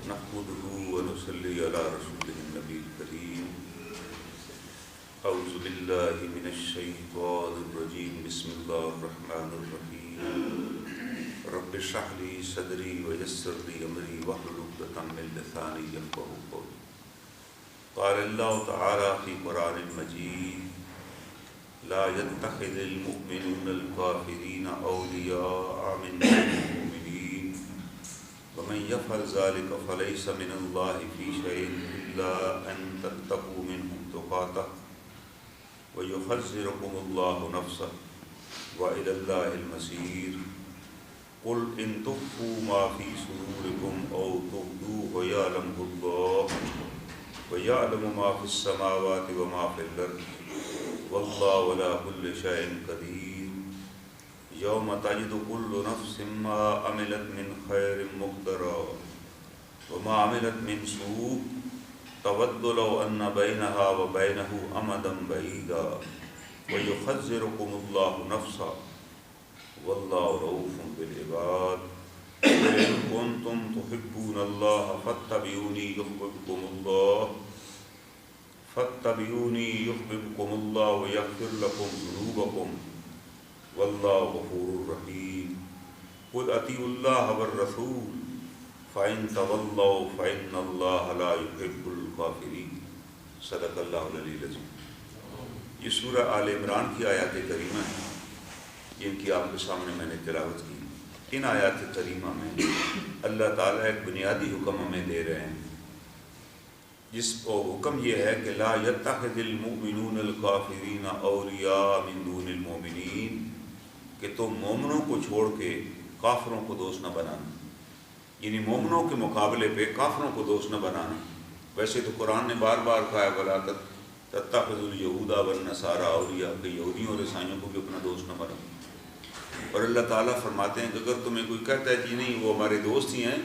نحمده ونصلي على رسوله النبي الكريم. أعوذ بالله من الشيطان الرجيم. بسم الله الرحمن الرحيم. رب اشرح لي صدري ويسر لي أمري واحلل عقدة من لساني يفقهوا قولي. قال الله تعالى في قرآن المجيد: لا يتخذ المؤمنون الكافرين أولياء من دون المؤمنين ومن يفعل ذلك فليس من الله في شيء إلا أن تتقوا منهم تقاته ويحذركم الله نفسه وإلى الله المصير. قل إن تخفوا ما في صدوركم أو تبدوه يعلمه الله ويعلم ما في السماوات وما في الأرض والله على كل شيء قدير. يوم تجد كل نفس ما عملت من خير محضرا وما عملت من سوء تود لو أن بينها وبينه أمدا بعيدا ويحذركم الله نفسه والله رؤوف بالعباد. قل إن كنتم تحبون الله فاتبعوني يحببكم الله ويغفر لكم ذنوبكم والله غفور رحيم. قل أطيعوا الله والرسول فإن تولوا فإن الله لا يحب الكافرين. صدق اللہ العلی العظیم. یہ سورہ آل عمران کی آیات کریمہ ہیں جن کی آپ کے سامنے میں نے تلاوت کی. ان آیات کریمہ میں اللہ تعالیٰ ایک بنیادی حکم ہمیں دے رہے ہیں، جس کو حکم یہ ہے کہ لا يتخذ المؤمنون الکافرین اولیاء من دون المؤمنین، کہ تم مومنوں کو چھوڑ کے کافروں کو دوست نہ بنانا، یعنی مومنوں کے مقابلے پہ کافروں کو دوست نہ بنانا. ویسے تو قرآن نے بار بار کہا وَلَا تَتَّخِذُوا الْيَهُودَ وَالنَّصَارَىٰ أَوْلِيَاءَ، کہ یہودیوں اور عیسائیوں کو بھی اپنا دوست نہ بناؤ. اور اللہ تعالیٰ فرماتے ہیں کہ اگر تمہیں کوئی کہتا ہے کہ نہیں وہ ہمارے دوست ہی ہیں،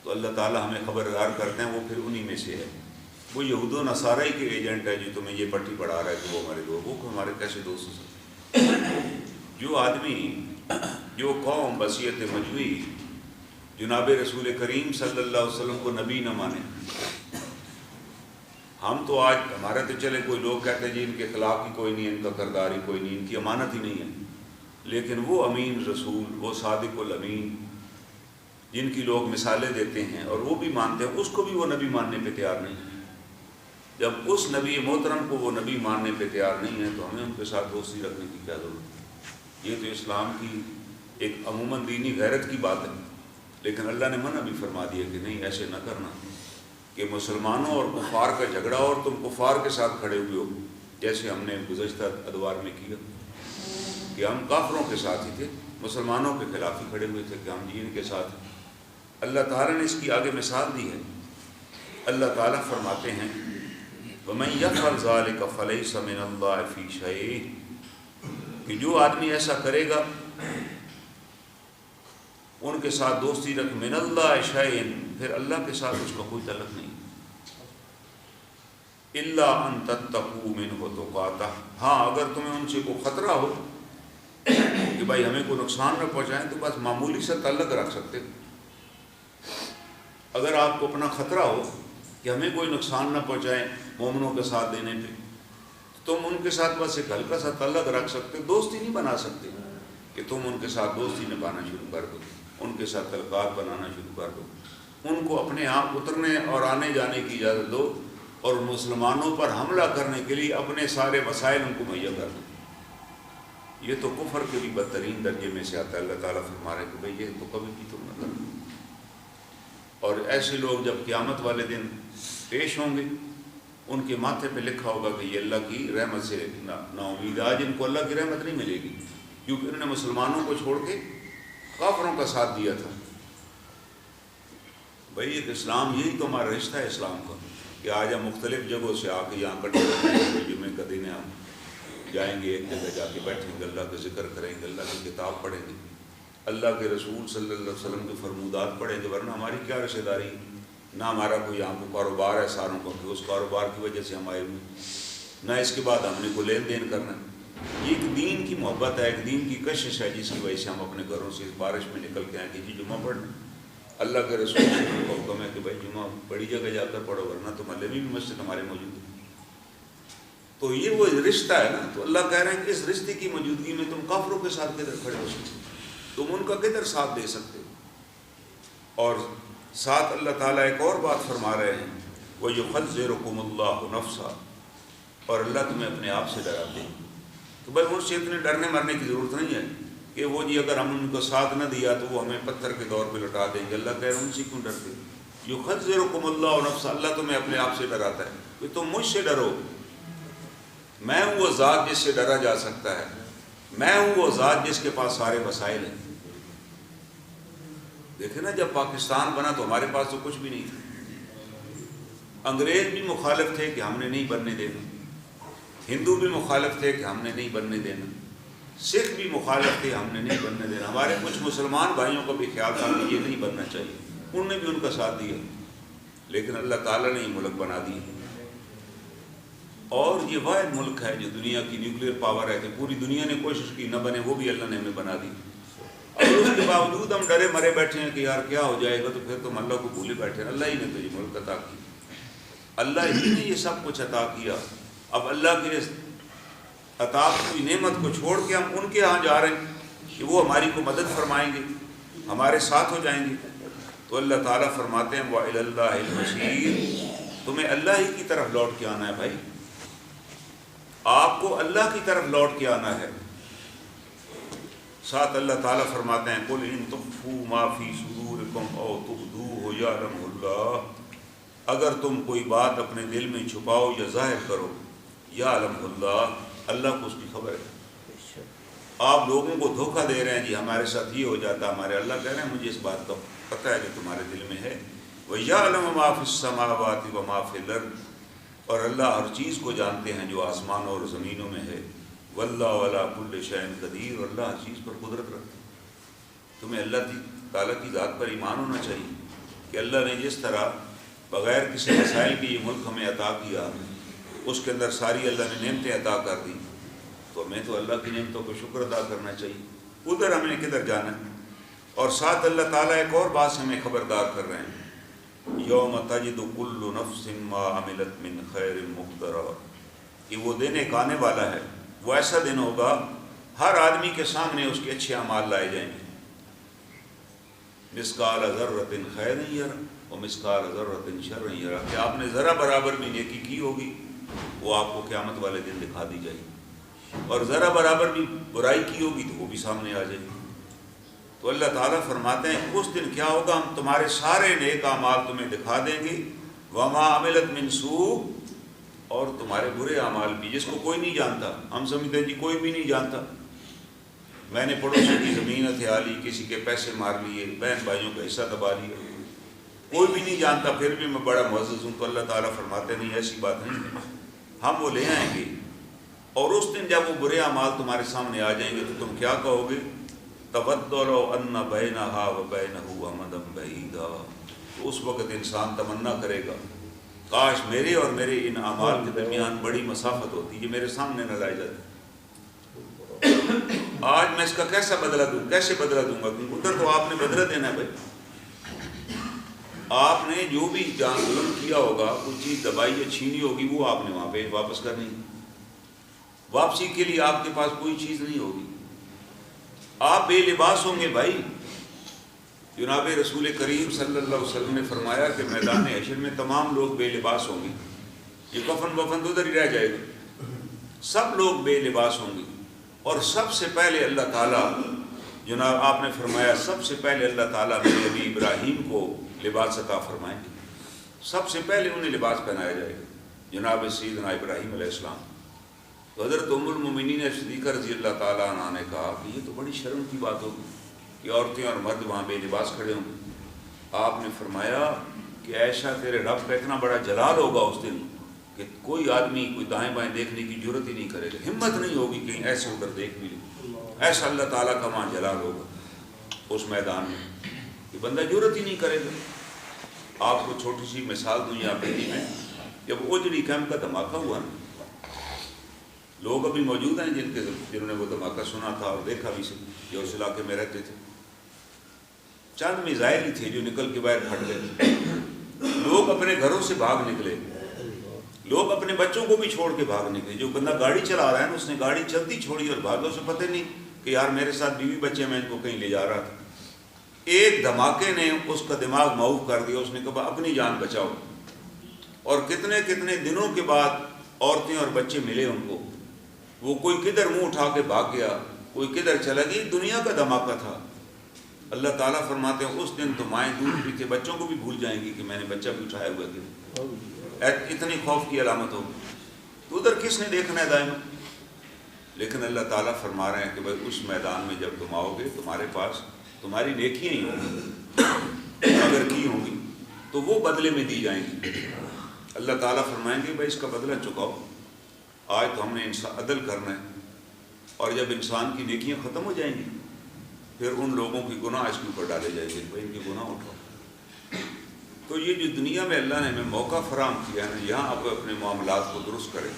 تو اللہ تعالیٰ ہمیں خبردار کرتے ہیں وہ پھر انہی میں سے ہے. وہ یہود و نصارہ کے ایجنٹ ہے جو تمہیں یہ پٹی پڑھا رہا ہے کہ وہ ہمارے دوست، وہ ہمارے کیسے دوست ہو سکتے. جو آدمی، جو قوم بصیرت مجموعی جناب رسول کریم صلی اللہ علیہ وسلم کو نبی نہ مانے. ہم تو آج ہمارے تو چلے کوئی لوگ کہتے ہیں جی ان کے خلاف ہی کوئی نہیں، ان کا کردار ہی کوئی نہیں، ان کی امانت ہی نہیں ہے، لیکن وہ امین رسول، وہ صادق الامین جن کی لوگ مثالیں دیتے ہیں اور وہ بھی مانتے ہیں، اس کو بھی وہ نبی ماننے پہ تیار نہیں. جب اس نبی محترم کو وہ نبی ماننے پہ تیار نہیں ہے تو ہمیں ان کے ساتھ دوستی رکھنے کی کیا ضرورت ہے. یہ تو اسلام کی ایک عموماً دینی غیرت کی بات ہے، لیکن اللہ نے منع بھی فرما دیا کہ نہیں ایسے نہ کرنا، کہ مسلمانوں اور کفار کا جھگڑا اور تم کفار کے ساتھ کھڑے ہوئے ہو، جیسے ہم نے گزشتہ ادوار میں کیا کہ ہم کافروں کے ساتھ ہی تھے، مسلمانوں کے خلاف ہی کھڑے ہوئے تھے کہ ہم جی ان کے ساتھ ہیں. اللہ تعالیٰ نے اس کی آگے مثال دی ہے. اللہ تعالیٰ فرماتے ہیں وَمَن يَفْعَلْ ذَلِكَ فَلَيْسَ مِنَ اللَّهِ فِي شَيْءٍ، کہ جو آدمی ایسا کرے گا ان کے ساتھ دوستی رکھ، من اللہ شیئن، پھر اللہ کے ساتھ اس کا کوئی تعلق نہیں. الا ان تتقوا منہ تقاتہ، ہاں اگر تمہیں ان سے کوئی خطرہ ہو کہ بھائی ہمیں کوئی نقصان نہ پہنچائیں تو بس معمولی سے تعلق رکھ سکتے. اگر آپ کو اپنا خطرہ ہو کہ ہمیں کوئی نقصان نہ پہنچائیں مومنوں کے ساتھ دینے پہ، تم ان کے ساتھ بس ایک ہلکا سا تعلق رکھ سکتے، دوستی نہیں بنا سکتے کہ تم ان کے ساتھ دوستی نبھانا شروع کر دو، ان کے ساتھ تعلقات بنانا شروع کر دو، ان کو اپنے آپ اترنے اور آنے جانے کی اجازت دو اور مسلمانوں پر حملہ کرنے کے لیے اپنے سارے وسائل ان کو مہیا کر دو. یہ تو کفر کے بھی بدترین درجے میں سے آتا ہے. اللہ تعالیٰ فرما رہے کہ بھئی یہ تو کبھی بھی تم نہ کرو. اور ایسے لوگ جب قیامت والے دن پیش ہوں گے ان کے ماتھے پہ لکھا ہوگا کہ یہ اللہ کی رحمت سے نا امید. آج ان کو اللہ کی رحمت نہیں ملے گی کیونکہ انہوں نے مسلمانوں کو چھوڑ کے کافروں کا ساتھ دیا تھا. بھئی ایک اسلام، یہی تو ہمارا رشتہ ہے اسلام کا کہ آج ہم مختلف جگہوں سے آ کے یہاں کٹے ہوئے جمعے کا دن ہم جائیں گے، ایک جگہ جا کے بیٹھیں گے، اللہ کا ذکر کریں گے، اللہ کی کتاب پڑھیں گے، اللہ کے رسول صلی اللہ علیہ وسلم کے فرمودات پڑھیں گے. ورنہ ہماری کیا رشتہ داری، نہ ہمارا کوئی یہاں کو کاروبار ہے ساروں کا کہ اس کاروبار کی وجہ سے ہم آئے ہوئے، نہ اس کے بعد ہم نے کوئی لین دین کرنا. یہ ایک دین کی محبت ہے، ایک دین کی کشش ہے جس کی وجہ سے ہم اپنے گھروں سے اس بارش میں نکل کے آئیں کہ جی جمعہ پڑھنا. اللہ کے رسول سے کا حکم ہے کہ بھائی جمعہ بڑی جگہ جا کر پڑھو، ورنہ تو محلے میں بھی مسجد ہمارے موجود ہے۔ تو یہ وہ رشتہ ہے نا، تو اللہ کہہ رہے ہیں کہ اس رشتے کی موجودگی میں تم کافروں کے ساتھ کدھر کھڑے ہو سکتے، تم ان کا کدھر ساتھ دے سکتے ہو۔ اور ساتھ اللہ تعالیٰ ایک اور بات فرما رہے ہیں، وَيُحَذِّرُكُمُ اللَّهُ نَفْسَهُ، اور اللہ تمہیں اپنے آپ سے ڈراتے ہیں۔ تو بھائی ان سے اتنے ڈرنے مرنے کی ضرورت نہیں ہے کہ وہ جی اگر ہم ان کو ساتھ نہ دیا تو وہ ہمیں پتھر کے دور پہ لٹا دیں گے۔ اللہ کہہ رہے ہیں ان سے کیوں ڈرتے؟ یُحَذِّرُكُمُ اللَّهُ نَفْسَهُ، اللہ تمہیں اپنے آپ سے ڈراتا ہے کہ تم مجھ سے ڈرو، میں ہوں وہ ذات جس سے ڈرا جا سکتا ہے، میں ہوں وہ ذات جس کے پاس سارے وسائل ہیں۔ دیکھیں نا، جب پاکستان بنا تو ہمارے پاس تو کچھ بھی نہیں تھا، انگریز بھی مخالف تھے کہ ہم نے نہیں بننے دینا، ہندو بھی مخالف تھے کہ ہم نے نہیں بننے دینا، سکھ بھی مخالف تھے ہم نے نہیں بننے دینا، ہمارے کچھ مسلمان بھائیوں کو بھی خیال تھا کہ یہ نہیں بننا چاہیے، انہوں نے بھی ان کا ساتھ دیا، لیکن اللہ تعالیٰ نے یہ ملک بنا دیا۔ اور یہ واحد ملک ہے جو دنیا کی نیوکلیر پاور ہے کہ پوری دنیا نے کوشش کی نہ بنے، وہ بھی اللہ نے ہمیں بنا دی۔ اور اس کے باوجود ہم ڈرے مرے بیٹھے ہیں کہ یار کیا ہو جائے گا، تو پھر تم اللہ کو بھولے بیٹھے ہیں۔ اللہ ہی نے تو یہ ملک عطا کیا، اللہ ہی نے یہ سب کچھ عطا کیا۔ اب اللہ کے عطا کی نعمت کو چھوڑ کے ہم ان کے ہاں جا رہے ہیں کہ وہ ہماری کو مدد فرمائیں گے، ہمارے ساتھ ہو جائیں گے۔ تو اللہ تعالیٰ فرماتے ہیں وَإِلَى اللَّهِ الْمَصِيرُ، تمہیں اللہ ہی کی طرف لوٹ کے آنا ہے بھائی، آپ کو اللہ کی طرف لوٹ کے آنا ہے۔ ساتھ اللہ تعالیٰ فرماتے ہیں قُلْ إِن تُخْفُوا مَا فِي صُدُورِكُمْ أَوْ تُبْدُوهُ يَعْلَمْهُ اللَّهُ، اگر تم کوئی بات اپنے دل میں چھپاؤ یا ظاہر کرو، يَعْلَمْهُ اللَّهُ، اللہ کو اس کی خبر ہے۔ آپ لوگوں کو دھوکہ دے رہے ہیں جی ہمارے ساتھ یہ ہو جاتا، ہمارے اللہ کہہ رہے ہیں مجھے اس بات کا پتہ ہے جو تمہارے دل میں ہے۔ وَيَعْلَمُ مَا فِي السَّمَاوَاتِ وَمَا فِي الْأَرْضِ، اور اللہ ہر چیز کو جانتے ہیں جو آسمانوں اور زمینوں میں ہے۔ وَاللَّهُ عَلَىٰ كُلِّ شَيْءٍ قَدِيرٌ، اور اللہ ہر چیز پر قدرت رکھتے ہیں۔ تمہیں اللہ تعالیٰ کی ذات پر ایمان ہونا چاہیے کہ اللہ نے جس طرح بغیر کسی وسائل کے یہ ملک ہمیں عطا کیا، اس کے اندر ساری اللہ نے نعمتیں عطا کر دی، تو ہمیں تو اللہ کی نعمتوں کو شکر ادا کرنا چاہیے، ادھر ہم نے کدھر جانا ہے۔ اور ساتھ اللہ تعالیٰ ایک اور بات سے ہمیں خبردار کر رہے ہیں، یوم تجد کل نفس ما عملت من خیر محضرا، کہ وہ دن ایک آنے والا ہے، وہ ایسا دن ہوگا ہر آدمی کے سامنے اس کے اچھے اعمال لائے جائیں گے، مثقال ذرۃ خیر یرا ومثقال ذرۃ شر یرا، کہ آپ نے ذرا برابر بھی نیکی کی ہوگی وہ آپ کو قیامت والے دن دکھا دی جائے گی، اور ذرا برابر بھی برائی کی ہوگی تو وہ بھی سامنے آ جائے گی۔ تو اللہ تعالیٰ فرماتے ہیں اس دن کیا ہوگا، ہم تمہارے سارے نیک اعمال تمہیں دکھا دیں گے، وما عملت من سوء، اور تمہارے برے اعمال بھی، جس کو کوئی نہیں جانتا۔ ہم سمجھتے ہیں جی کوئی بھی نہیں جانتا، میں نے پڑوسی کی زمین ہتھیا لی، کسی کے پیسے مار لیے، بہن بھائیوں کا حصہ دبا لیا، کوئی بھی نہیں جانتا، پھر بھی میں بڑا معزز ہوں۔ تو اللہ تعالیٰ فرماتے نہیں، ایسی بات نہیں ہے، ہم وہ لے آئیں گے، اور اس دن جب وہ برے اعمال تمہارے سامنے آ جائیں گے تو تم کیا کہو گے، تَوَدُّ لَوْ أَنَّ بَيْنَهَا وَبَيْنَهُ أَمَدًا بَعِيدًا، تو اس وقت انسان تمنا کرے گا کاش میرے اور میرے ان اعمال کے درمیان بڑی مسافت ہوتی، یہ میرے سامنے نہ لائے جاتے، آج میں اس کا کیسا بدلہ دوں، کیسے بدلہ دوں گا، کیونکہ ادھر تو آپ نے بدلہ دینا ہے بھائی، آپ نے جو بھی جان ظلم کیا ہوگا، کوئی چیز دبائی یا چھینی ہوگی، وہ آپ نے وہاں پہ واپس کرنی، واپسی کے لیے آپ کے پاس کوئی چیز نہیں ہوگی، آپ بے لباس ہوں گے بھائی۔ جناب رسول کریم صلی اللہ علیہ وسلم نے فرمایا کہ میدان حشر میں تمام لوگ بے لباس ہوں گے، یہ کفن وفن ادھر ہی رہ جائے گا، سب لوگ بے لباس ہوں گے، اور سب سے پہلے اللہ تعالیٰ، جناب آپ نے فرمایا سب سے پہلے اللہ تعالیٰ میرے نبی ابراہیم کو لباس عطا فرمائیں گے، سب سے پہلے انہیں لباس پہنایا جائے گا، جناب سیدنا ابراہیم علیہ السلام۔ تو حضرت ام المومنین صدیقہ رضی اللہ تعالیٰ عنہ نے کہا کہ یہ تو بڑی شرم کی بات ہوگی کہ عورتیں اور مرد وہاں بے لباس کھڑے ہوں گے۔ آپ نے فرمایا کہ ایسا تیرے رب کا اتنا بڑا جلال ہوگا اس دن کہ کوئی آدمی کوئی دائیں بائیں دیکھنے کی جرت ہی نہیں کرے گا، ہمت نہیں ہوگی کہ ایسے ادھر دیکھ بھی لے، ایسا اللہ تعالیٰ کا وہاں جلال ہوگا اس میدان میں کہ بندہ جرت ہی نہیں کرے گا۔ آپ کو چھوٹی سی مثال دوں یہاں دہلی میں، جب اوجڑی کیمپ کا دھماکہ ہوا نا، لوگ ابھی موجود ہیں جنہوں نے وہ دھماکہ سنا تھا اور دیکھا بھی جو اس علاقے میں رہتے تھے، چند میزائل ہی تھے جو نکل کے باہر پھٹ گئے. لوگ اپنے گھروں سے بھاگ نکلے, لوگ اپنے بچوں کو بھی چھوڑ کے بھاگ نکلے. جو بندہ گاڑی چلا رہا ہے نا, اس نے گاڑی چلتی چھوڑی اور بھاگا, اسے پتہ نہیں کہ یار میرے ساتھ بیوی بچے, میں ان کو کہیں لے جا رہا تھا. ایک دھماکے نے اس کا دماغ معوف کر دیا. اس نے کہا اپنی جان بچاؤ. اور کتنے کتنے دنوں کے بعد عورتیں اور بچے ملے ان کو. وہ کوئی کدھر منہ اٹھا کے بھاگ گیا, کوئی کدھر چلا گیا. دنیا کا دھماکہ تھا. اللہ تعالیٰ فرماتے ہیں اس دن تو مائیں دودھ پیتے بچوں کو بھی بھول جائیں گی کہ میں نے بچہ بھی اٹھایا ہوا تھا. اتنی خوف کی علامت ہوگی. تو ادھر کس نے دیکھنا ہے دائما؟ لیکن اللہ تعالیٰ فرما رہے ہیں کہ بھائی اس میدان میں جب تم آؤ گے, تمہارے پاس تمہاری نیکیاں ہی ہوں گی, اگر کی ہوں گی تو وہ بدلے میں دی جائیں گی. اللہ تعالیٰ فرمائیں گے بھائی اس کا بدلہ چکاؤ. آج تو ہم نے عدل کرنا ہے, اور جب انسان کی نیکیاں ختم ہو جائیں گی پھر ان لوگوں کی گناہ اس کے اوپر ڈالے جائیں گے, بھائی ان کے گناہ اٹھاؤ. تو یہ جو دنیا میں اللہ نے ہمیں موقع فراہم کیا ہے, یہاں آپ اپنے معاملات کو درست کریں,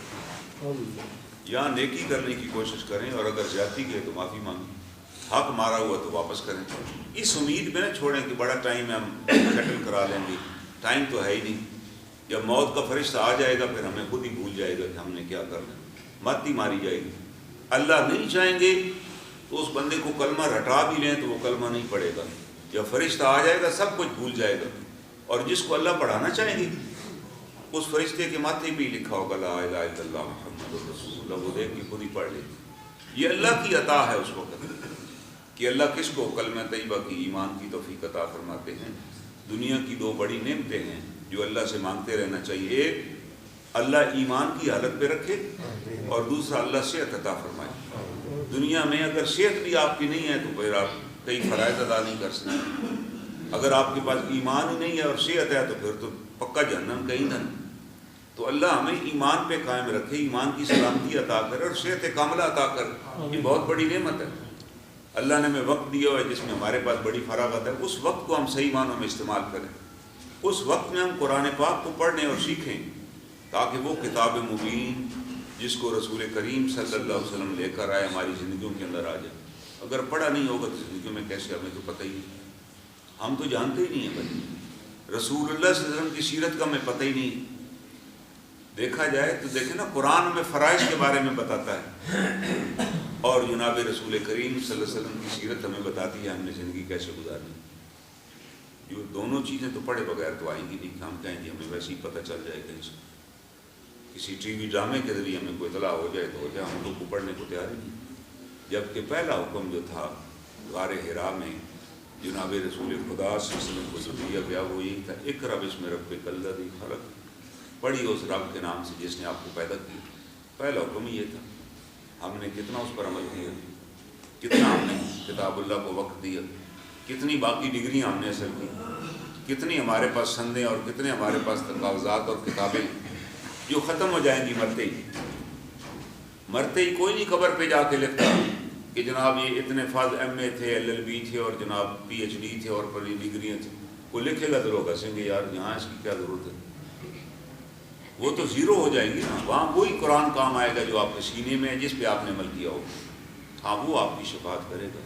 یہاں نیکی کرنے کی کوشش کریں, اور اگر زیادتی کی ہے تو معافی مانگیں, حق مارا ہوا تو واپس کریں. اس امید میں نہ چھوڑیں کہ بڑا ٹائم ہے ہم سیٹل کرا لیں گے. ٹائم تو ہے ہی نہیں. جب موت کا فرشتہ آ جائے گا پھر ہمیں خود ہی بھول جائے گا کہ ہم نے کیا کرنا. مت ہی ماری جائے گی. اللہ نہیں چاہیں گے تو اس بندے کو کلمہ رٹا بھی لیں تو وہ کلمہ نہیں پڑھے گا. جب فرشتہ آ جائے گا سب کچھ بھول جائے گا. اور جس کو اللہ پڑھانا چاہیں گے اس فرشتے کے ماتھے بھی لکھا ہوگا لا الہ الا اللہ محمد رسول اللہ, وہ دیکھ کے خود ہی پڑھ لے. یہ اللہ کی عطا ہے اس وقت کہ اللہ کس کو کلمہ طیبہ کی, ایمان کی توفیق عطا فرماتے ہیں. دنیا کی دو بڑی نعمتیں ہیں جو اللہ سے مانگتے رہنا چاہیے. ایک اللہ ایمان کی حالت پہ رکھے, اور دوسرا اللہ صحت عطا فرمائے. دنیا میں اگر صحت بھی آپ کی نہیں ہے تو پھر آپ کئی فرائض ادا نہیں کر سکتے. اگر آپ کے پاس ایمان ہی نہیں ہے اور صحت ہے تو پھر تو پکا جہنم کہیں نہ. تو اللہ ہمیں ایمان پہ قائم رکھے, ایمان کی سلامتی عطا کرے اور صحت کاملہ عطا کرے. یہ بہت بڑی نعمت ہے. اللہ نے ہمیں وقت دیا ہوا ہے جس میں ہمارے پاس بڑی فراغت ہے. اس وقت کو ہم صحیح معنوں میں استعمال کریں. اس وقت میں ہم قرآن پاک کو پڑھنے اور سیکھیں تاکہ وہ کتاب مبین جس کو رسول کریم صلی اللہ علیہ وسلم لے کر آئے ہماری زندگیوں کے اندر آ جائے. اگر پڑھا نہیں ہوگا تو زندگیوں میں کیسے, ہمیں تو پتہ ہی نہیں. ہم تو جانتے ہی نہیں ہیں بھائی رسول اللہ صلی اللہ علیہ وسلم کی سیرت کا ہمیں پتہ ہی نہیں. دیکھا جائے تو دیکھیں نا, قرآن میں فرائض کے بارے میں بتاتا ہے اور جناب رسول کریم صلی اللہ علیہ وسلم کی سیرت ہمیں بتاتی ہے ہم نے زندگی کیسے گزارنی. جو دونوں چیزیں تو پڑھے بغیر تو آئیں گی نہیں. ہم کہیں گے ہمیں ویسے ہی پتہ چل جائے کہیں سے, کسی ٹی وی ڈرامے کے ذریعے ہمیں کوئی اطلاع ہو جائے تو ہو جائے. ہم لوگ کو پڑھنے کو تیار ہی نہیں. جبکہ پہلا حکم جو تھا غار حرا میں جناب رسول خدا صلی اللہ علیہ وسلم کو جو دیا گیا وہ یہی تھا, اقرأ باسم ربک الذی خلق, پڑھی اس رب کے نام سے جس نے آپ کو پیدا کیا. پہلا حکم یہ تھا. ہم نے کتنا اس پر عمل کیا, کتنا ہم نے کتاب اللہ کو وقت دیا, کتنی باقی ڈگریاں ہم نے حاصل کی, کتنی ہمارے پاس سندیں اور کتنے ہمارے پاس کاغذات اور کتابیں جو ختم ہو جائیں گی مرتے ہی. مرتے ہی کوئی نہیں قبر پہ جا کے لکھتا کہ جناب یہ اتنے فاضل ایم اے تھے, ایل ایل بی تھے اور جناب پی ایچ ڈی تھے اور بڑی ڈگریاں تھیں. کوئی لکھے گا تو لوگ ہنسیں گے یار یہاں اس کی کیا ضرورت ہے. وہ تو زیرو ہو جائیں گی نا. وہاں وہی قرآن کام آئے گا جو آپ کے سینے میں ہے, جس پہ آپ نے عمل کیا ہو. ہاں وہ آپ کی شفاعت کرے گا.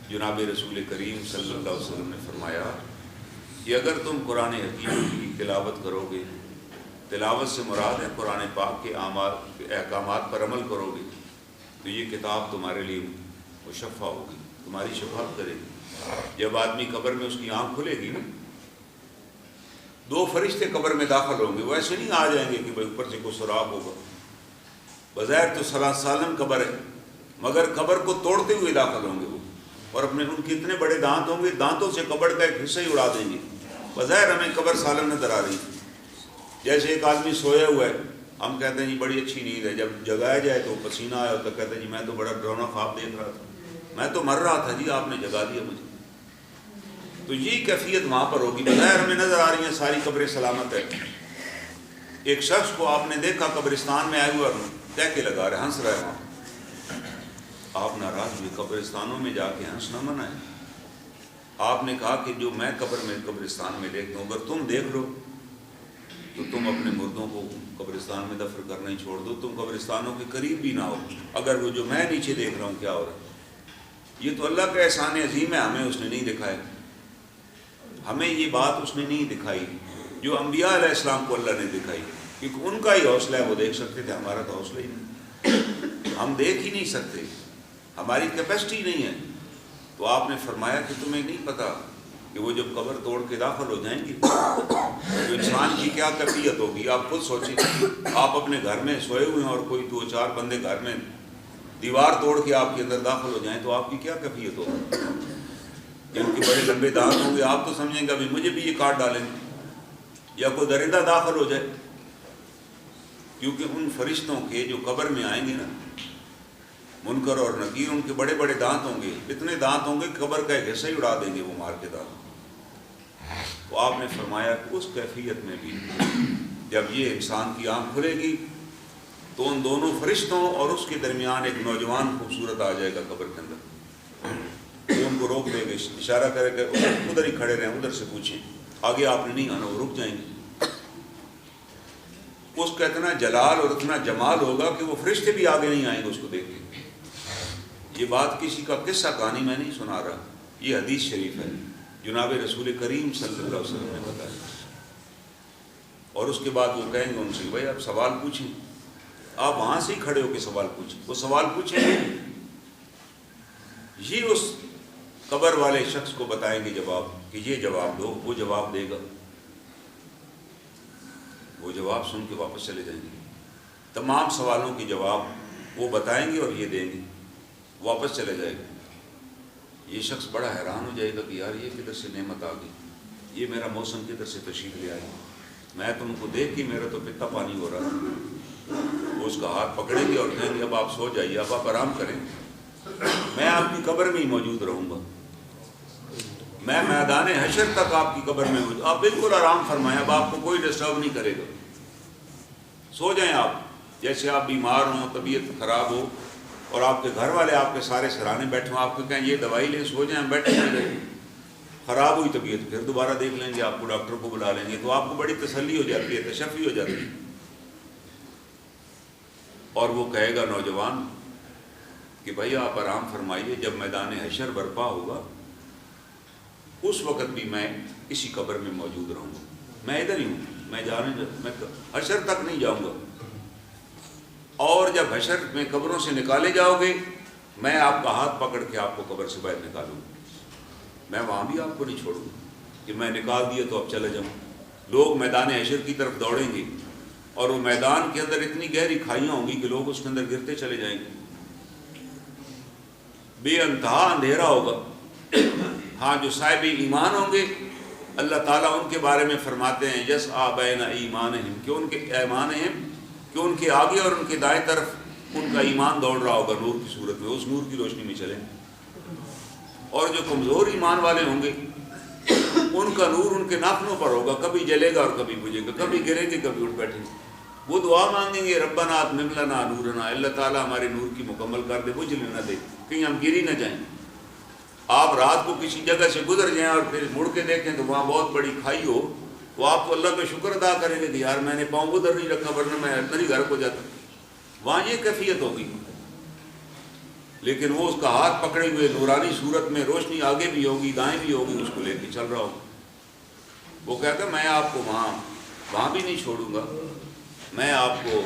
جناب رسول کریم صلی اللہ علیہ وسلم نے فرمایا کہ اگر تم قرآن حکیم کی تلاوت کرو گے, تلاوت سے مراد ہے قرآن پاک کے احکامات پر عمل کرو گے, تو یہ کتاب تمہارے لیے مشفع ہوگی, تمہاری شفاعت کرے گی. جب آدمی قبر میں اس کی آنکھ کھلے گی نا, دو فرشتے قبر میں داخل ہوں گے. وہ ایسے نہیں آ جائیں گے کہ بھائی اوپر سے کوئی سراغ ہوگا. بظاہر تو سالم قبر ہے مگر قبر کو توڑتے ہوئے داخل ہوں گے وہ, اور اپنے ان کے اتنے بڑے دانت ہوں گے, دانتوں سے قبر کا ایک حصہ ہی اڑا دیں گے. بظاہر ہمیں قبر سالم نظر آ رہی ہے. جیسے ایک آدمی سویا ہوا ہے, ہم کہتے ہیں جی بڑی اچھی نیند ہے, جب جگایا جائے تو پسینہ آیا تو کہتے ہیں جی میں تو بڑا ڈراؤنا خواب دیکھ رہا تھا, میں تو مر رہا تھا جی, آپ نے جگا دیا مجھے. تو یہی کیفیت وہاں پر ہوگی. بظاہر ہمیں نظر آ رہی ہیں ساری قبریں سلامت ہے. ایک شخص کو آپ نے دیکھا قبرستان میں آئے ہوئے کہہ کے لگا رہے, ہنس رہے ہیں وہاں. آپ ناراض ہوئے. قبرستانوں میں جا کے ہنسنا منع ہے. آپ نے کہا کہ جو میں قبرستان میں دیکھتا ہوں اگر تم دیکھ لو تو تم اپنے مردوں کو قبرستان میں دفن کرنا ہی چھوڑ دو, تم قبرستانوں کے قریب بھی نہ ہو. اگر وہ جو میں نیچے دیکھ رہا ہوں کیا ہو رہا ہے, یہ تو اللہ کا احسان عظیم ہے, ہمیں اس نے نہیں دکھایا. ہمیں یہ بات اس نے نہیں دکھائی جو انبیاء علیہ السلام کو اللہ نے دکھائی، کیونکہ ان کا ہی حوصلہ ہے، وہ دیکھ سکتے تھے، ہمارا تو حوصلہ ہی نہیں، ہم دیکھ ہی نہیں سکتے، ہماری کیپیسٹی نہیں ہے۔ تو آپ نے فرمایا کہ تمہیں نہیں پتہ کہ وہ جب قبر توڑ کے داخل ہو جائیں گے تو انسان کی کیا کیفیت ہوگی۔ آپ خود سوچیں، آپ اپنے گھر میں سوئے ہوئے ہیں اور کوئی 2-4 بندے گھر میں دیوار توڑ کے آپ کے اندر داخل ہو جائیں تو آپ کی کیا کیفیت ہوگی۔ جن کے بڑے لمبے دانت ہوں گے آپ تو سمجھیں گے ابھی مجھے بھی یہ کاٹ ڈالیں گے، یا کوئی درندہ داخل ہو جائے، کیونکہ ان فرشتوں کے جو قبر میں آئیں گے نا، منکر اور نکیر، ان کے بڑے بڑے دانت ہوں گے، اتنے دانت ہوں گے کہ قبر کا ایک حصہ ہی اڑا دیں گے وہ مار کے دانت۔ تو آپ نے فرمایا کہ اس کیفیت میں بھی جب یہ انسان کی آنکھ کھلے گی تو ان دونوں فرشتوں اور اس کے درمیان ایک نوجوان خوبصورت آ جائے گا قبر کے اندر، وہ ان کو روک دے گا، اشارہ کرے گا ادھر ہی کھڑے رہیں، ادھر سے پوچھیں، آگے آپ نے نہیں آنا، وہ رک جائیں گے۔ اس کا اتنا جلال اور اتنا جمال ہوگا کہ وہ فرشتے بھی آگے نہیں آئیں گے اس کو دیکھ کے۔ یہ بات کسی کا قصہ کہانی میں نہیں سنا رہا، یہ حدیث شریف ہے، جناب رسول کریم صلی اللہ علیہ وسلم نے بتایا۔ اور اس کے بعد وہ کہیں گے ان سے بھائی آپ سوال پوچھیں، آپ وہاں سے ہی کھڑے ہو کے سوال پوچھیں، وہ سوال پوچھیں گے، یہ اس قبر والے شخص کو بتائیں گے جواب کہ یہ جواب دو، وہ جواب دے گا، وہ جواب سن کے واپس چلے جائیں گے، تمام سوالوں کے جواب وہ بتائیں گے اور یہ دیں گے، واپس چلے جائے گا۔ یہ شخص بڑا حیران ہو جائے گا کہ یار یہ کدھر سے نعمت آ گئی، یہ میرا موسم کدھر سے تشریف لے آئی، میں تم کو دیکھ کے میرا تو پتا پانی ہو رہا ہے۔ وہ اس کا ہاتھ پکڑیں گے اور کہیں گے اب آپ سو جائیے، اب آپ آرام کریں، میں آپ کی قبر میں ہی موجود رہوں گا، میں میدان حشر تک آپ کی قبر میں موجود، آپ بالکل آرام فرمائیں، اب آپ کو کوئی ڈسٹرب نہیں کرے گا، سو جائیں آپ۔ جیسے آپ بیمار ہوں، طبیعت خراب ہو اور آپ کے گھر والے آپ کے سارے سرانے بیٹھے ہوں، آپ کو کہیں یہ دوائی لیں، سو جائیں، بیٹھے رہیں، خراب ہوئی طبیعت پھر دوبارہ دیکھ لیں گے، آپ کو ڈاکٹر کو بلا لیں گے، تو آپ کو بڑی تسلی ہو جاتی ہے، تشفی ہو جاتی ہے۔ اور وہ کہے گا نوجوان کہ بھائی آپ آرام فرمائیے، جب میدان حشر برپا ہوگا اس وقت بھی میں اسی قبر میں موجود رہوں گا، میں ادھر ہی ہوں، میں حشر تک نہیں جاؤں گا، اور جب حشر میں قبروں سے نکالے جاؤ گے میں آپ کا ہاتھ پکڑ کے آپ کو قبر سے باہر نکالوں گا، میں وہاں بھی آپ کو نہیں چھوڑوں گا کہ میں نکال دیا تو اب چلے جاؤں۔ لوگ میدان حشر کی طرف دوڑیں گے اور وہ میدان کے اندر اتنی گہری کھائیاں ہوں گی کہ لوگ اس کے اندر گرتے چلے جائیں گے، بے انتہا اندھیرا ہوگا۔ ہاں جو صاحب ایمان ہوں گے اللہ تعالیٰ ان کے بارے میں فرماتے ہیں یس آبین ایمانہم، کہ ان کے ایمان ہیں کہ ان کے آگے اور ان کے دائیں طرف ان کا ایمان دوڑ رہا ہوگا نور کی صورت میں، اس نور کی روشنی میں چلیں۔ اور جو کمزور ایمان والے ہوں گے ان کا نور ان کے ناخنوں پر ہوگا، کبھی جلے گا اور کبھی بجھے گا، کبھی گریں گے کبھی اٹھ بیٹھیں گے۔ وہ دعا مانگیں گے ربنا اتمم لنا نورنا، اللہ تعالیٰ ہمارے نور کی مکمل کر دے، بجھنے نہ دے، کہیں ہم گری نہ جائیں۔ آپ رات کو کسی جگہ سے گزر جائیں اور پھر مڑ کے دیکھیں تو وہاں بہت بڑی کھائی ہو تو آپ تو اللہ کا شکر ادا کریں گے کہ یار میں نے پاؤں ادھر نہیں رکھا ورنہ میں ادھر ہی گھر کو جاتا، وہاں یہ کیفیت ہوگی۔ لیکن وہ اس کا ہاتھ پکڑے ہوئے نورانی صورت میں، روشنی آگے بھی ہوگی دائیں بھی ہوگی، اس کو لے کے چل رہا ہوگا۔ وہ کہتا ہے میں آپ کو وہاں بھی نہیں چھوڑوں گا، میں آپ کو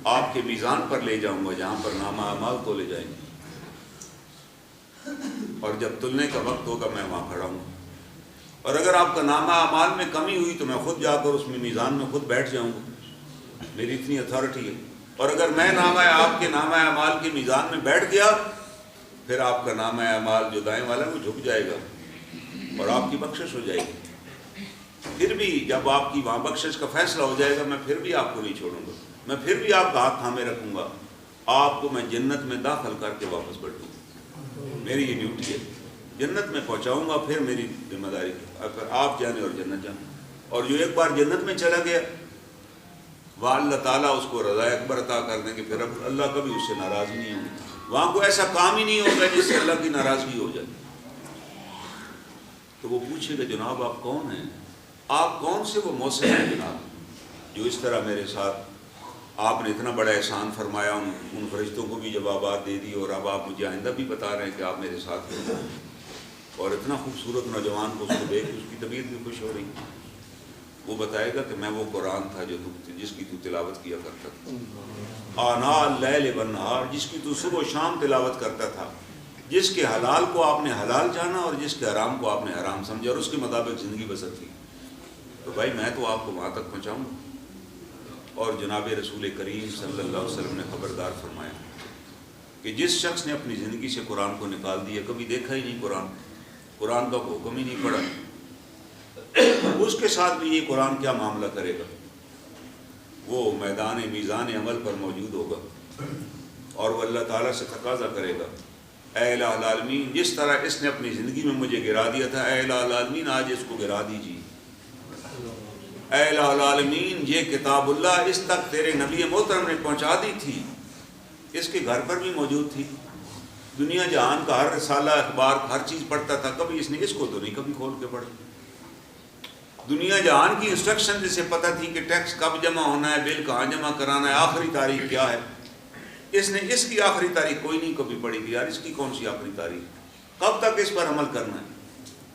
آپ کے میزان پر لے جاؤں گا جہاں پر نامہ اعمال تولے جائیں گے، اور جب تلنے کا وقت ہوگا میں وہاں کھڑا ہوں گا، اور اگر آپ کا نامہ اعمال میں کمی ہوئی تو میں خود جا کر اس میں میزان میں خود بیٹھ جاؤں گا، میری اتنی اتھارٹی ہے۔ اور اگر میں آپ کے نامہ اعمال کے میزان میں بیٹھ گیا پھر آپ کا نامہ اعمال جو دائیں والا وہ جھک جائے گا اور آپ کی بخشش ہو جائے گی۔ پھر بھی جب آپ کی وہاں بخشش کا فیصلہ ہو جائے گا میں پھر بھی آپ کو نہیں چھوڑوں گا، میں پھر بھی آپ کا ہاتھ تھامے رکھوں گا، آپ کو میں جنت میں داخل کر کے واپس بیٹھوں گا، میری یہ ڈیوٹی ہے، جنت میں پہنچاؤں گا، پھر میری ذمہ داری اگر آپ جانے اور جنت جانے۔ اور جو ایک بار جنت میں چلا گیا وہاں اللہ تعالیٰ اس کو رضا اکبر عطا کر دیں گے، پھر اب اللہ کبھی اس سے ناراض نہیں ہوں گے، وہاں کوئی ایسا کام ہی نہیں ہوگا جس سے اللہ کی ناراضگی ہو جائے۔ تو وہ پوچھے گا جناب آپ کون ہیں، آپ کون سے وہ محسن ہیں جناب جو اس طرح میرے ساتھ آپ نے اتنا بڑا احسان فرمایا، ان فرشتوں کو بھی جوابات دے دی اور اب آپ مجھے آئندہ بھی بتا رہے ہیں کہ آپ میرے ساتھ ہیں۔ اور اتنا خوبصورت نوجوان کو اس کو دیکھ اس کی طبیعت بھی خوش ہو رہی. وہ بتائے گا کہ میں وہ قرآن تھا جس کی تو تلاوت کیا کرتا تھا. آنا اللیل والنہار، جس کی تو صبح و شام تلاوت کرتا تھا، جس کے حلال کو آپ نے حلال جانا اور جس کے حرام کو آپ نے حرام سمجھا اور اس کے مطابق زندگی بسر کی. تو بھائی میں تو آپ کو وہاں تک پہنچاؤں. اور جناب رسول کریم صلی اللہ علیہ وسلم نے خبردار فرمایا کہ جس شخص نے اپنی زندگی سے قرآن کو نکال دیا، کبھی دیکھا ہی نہیں قرآن کا حکم ہی نہیں پڑھا، اس کے ساتھ بھی یہ قرآن کیا معاملہ کرے گا. وہ میدان میزان عمل پر موجود ہوگا اور وہ اللہ تعالیٰ سے تقاضا کرے گا، اے الہ العالمین جس طرح اس نے اپنی زندگی میں مجھے گرا دیا تھا، اے الہ العالمین آج اس کو گرا دیجیے. اے الہ العالمین یہ کتاب اللہ اس تک تیرے نبی محترم نے پہنچا دی تھی، اس کے گھر پر بھی موجود تھی. دنیا جہان کا ہر رسالہ اخبار ہر چیز پڑھتا تھا، کبھی اس نے اس کو تو نہیں کبھی کھول کے پڑھی. دنیا جہان کی انسٹرکشن جسے پتہ تھی کہ ٹیکس کب جمع ہونا ہے، بل کہاں جمع کرانا ہے، آخری تاریخ کیا ہے، اس نے اس کی آخری تاریخ کوئی نہیں کبھی پڑھی کہ یار اس کی کون سی آخری تاریخ، کب تک اس پر عمل کرنا ہے،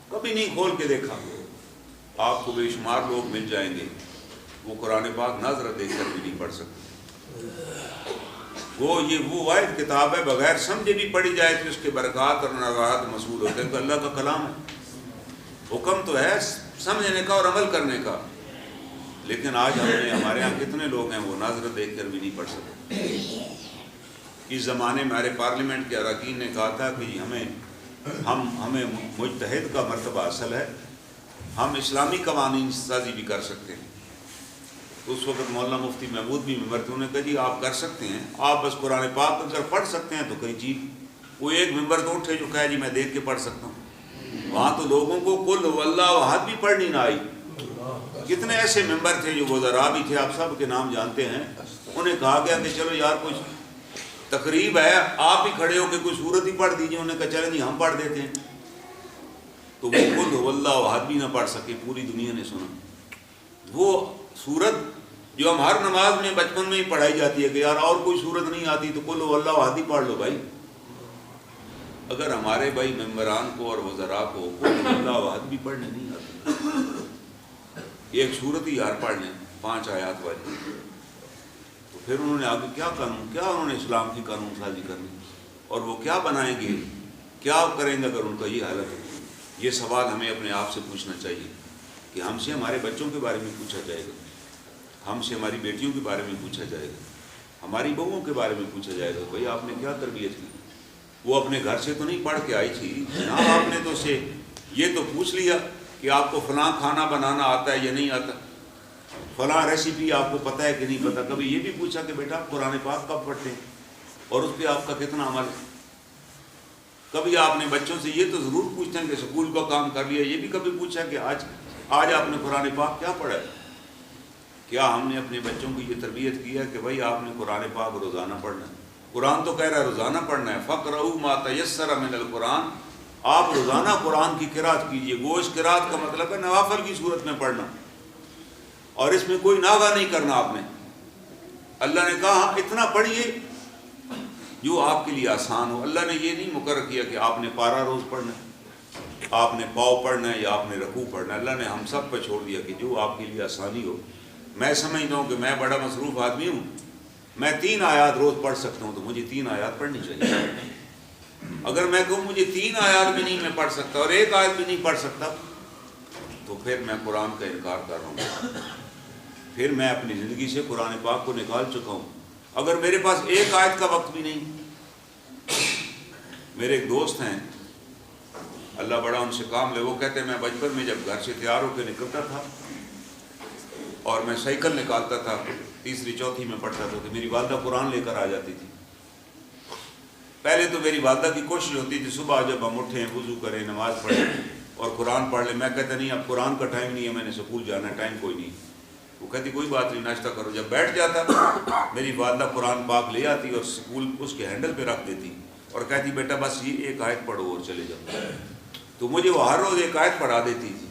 کبھی نہیں کھول کے دیکھا. آپ کو بے شمار لوگ مل جائیں گے وہ قرآن پاک ناظرہ دیکھ کر بھی نہیں پڑھ سکتے. وہ واحد کتاب ہے بغیر سمجھے بھی پڑھی جائے کہ اس کے برکات اور نوارات مسئول ہوتے ہیں. تو اللہ کا کلام ہے، حکم تو ہے سمجھنے کا اور عمل کرنے کا، لیکن آج ہمارے ہاں کتنے لوگ ہیں وہ ناظرہ دیکھ کر بھی نہیں پڑھ سکتے. اس زمانے میں ہمارے پارلیمنٹ کے اراکین نے کہا تھا کہ ہمیں مجتہد کا مرتبہ حاصل ہے، ہم اسلامی قوانین سازی بھی کر سکتے ہیں. تو اس وقت مولانا مفتی محمود بھی ممبر تھے، انہوں نے کہا جی آپ کر سکتے ہیں، آپ بس قرآن پاک اگر پڑھ سکتے ہیں تو کئی چیز. وہ ایک ممبر تو اٹھے جو کہا جی میں دیکھ کے پڑھ سکتا ہوں. وہاں تو لوگوں کو قل هو اللہ احد بھی پڑھنی نہ آئی. کتنے ایسے ممبر تھے جو وزراء بھی تھے، آپ سب کے نام جانتے ہیں، انہیں کہا گیا کہ چلو یار کچھ تقریب ہے آپ ہی کھڑے ہو کے کوئی سورت ہی پڑھ دیجیے. انہوں نے کہا چلیں جی ہم پڑھ دیتے ہیں. تو وہ قل هو اللہ احد بھی نہ پڑھ سکے، پوری دنیا نے سنا. وہ سورت جو ہم ہر نماز میں بچپن میں ہی پڑھائی جاتی ہے کہ یار اور کوئی سورت نہیں آتی تو قل هو اللہ احد ہی پڑھ لو بھائی. اگر ہمارے بھائی ممبران کو اور وزراء کو قل هو اللہ احد بھی پڑھنے نہیں آتی، ایک سورت ہی یار پڑھ لیں 5 آیات والی، تو پھر انہوں نے آگے کیا انہوں نے اسلام کی قانون سازی کرنی، اور وہ کیا بنائیں گے، کیا کریں گے اگر ان کا یہ حالت ہے. یہ سوال ہمیں اپنے آپ سے پوچھنا چاہیے کہ ہم سے ہمارے بچوں کے بارے میں پوچھا جائے گا، ہم سے ہماری بیٹیوں کے بارے میں پوچھا جائے گا، ہماری بہوؤں کے بارے میں پوچھا جائے گا بھائی آپ نے کیا تربیت کی. وہ اپنے گھر سے تو نہیں پڑھ کے آئی تھی جناب، آپ نے تو اسے یہ تو پوچھ لیا کہ آپ کو فلاں کھانا بنانا آتا ہے یا نہیں آتا، فلاں ریسیپی آپ کو پتہ ہے کہ نہیں پتہ. کبھی یہ بھی پوچھا کہ بیٹا آپ قرآن پاک کب پڑھتے ہیں اور اس پہ آپ کا کتنا عمل ہے. کبھی آپ نے بچوں سے یہ تو ضرور پوچھتے ہیں کہ سکول کا کام کر لیا، یہ بھی کبھی پوچھا کہ آج آپ نے قرآن پاک کیا پڑھا ہے. کیا ہم نے اپنے بچوں کو یہ تربیت کی ہے کہ بھائی آپ نے قرآن پاک روزانہ پڑھنا ہے. قرآن تو کہہ رہا ہے روزانہ پڑھنا ہے، فَقْرَؤُوا مَا تَيَسَّرَ مِنَ الْقُرْآنِ، آپ روزانہ قرآن کی قرأت کیجئے. گو اس قرأت کا مطلب ہے نوافل کی صورت میں پڑھنا، اور اس میں کوئی ناغہ نہیں کرنا. آپ نے اللہ نے کہا اتنا پڑھیے جو آپ کے لیے آسان ہو. اللہ نے یہ نہیں مقرر کیا کہ آپ نے پارہ روز پڑھنا ہے، آپ نے پاؤ پڑھنا ہے یا آپ نے رکوع پڑھنا ہے. اللہ نے ہم سب پہ چھوڑ دیا کہ جو آپ کے لیے آسانی ہو. میں سمجھتا ہوں کہ میں بڑا مصروف آدمی ہوں، میں 3 آیات روز پڑھ سکتا ہوں تو مجھے 3 آیات پڑھنی چاہیے. اگر میں کہوں مجھے 3 آیات بھی نہیں میں پڑھ سکتا اور 1 آیت بھی نہیں پڑھ سکتا تو پھر میں قرآن کا انکار کر رہا ہوں، پھر میں اپنی زندگی سے قرآن پاک کو نکال چکا ہوں. اگر میرے پاس 1 آیت کا وقت بھی نہیں. میرے ایک دوست ہیں اللہ بڑا ان سے کام لے، وہ کہتے ہیں میں بچپن میں جب گھر سے تیار ہو کے نکلتا تھا اور میں سائیکل نکالتا تھا، 3ری 4تھی میں پڑھتا تھا، تو میری والدہ قرآن لے کر آ جاتی تھی. پہلے تو میری والدہ کی کوشش ہوتی تھی صبح جب ہم اٹھیں وضو کریں نماز پڑھیں اور قرآن پڑھ لیں. میں کہتا نہیں اب قرآن کا ٹائم نہیں ہے، میں نے سکول جانا ہے، ٹائم کوئی نہیں. وہ کہتی کوئی بات نہیں ناشتہ کرو. جب بیٹھ جاتا میری والدہ قرآن پاک لے آتی اور سکول اس کے ہینڈل پہ رکھ دیتی اور کہتی بیٹا بس یہ 1 آیت پڑھو اور چلے جاؤ. تو مجھے وہ ہر روز 1 آیت پڑھا دیتی تھی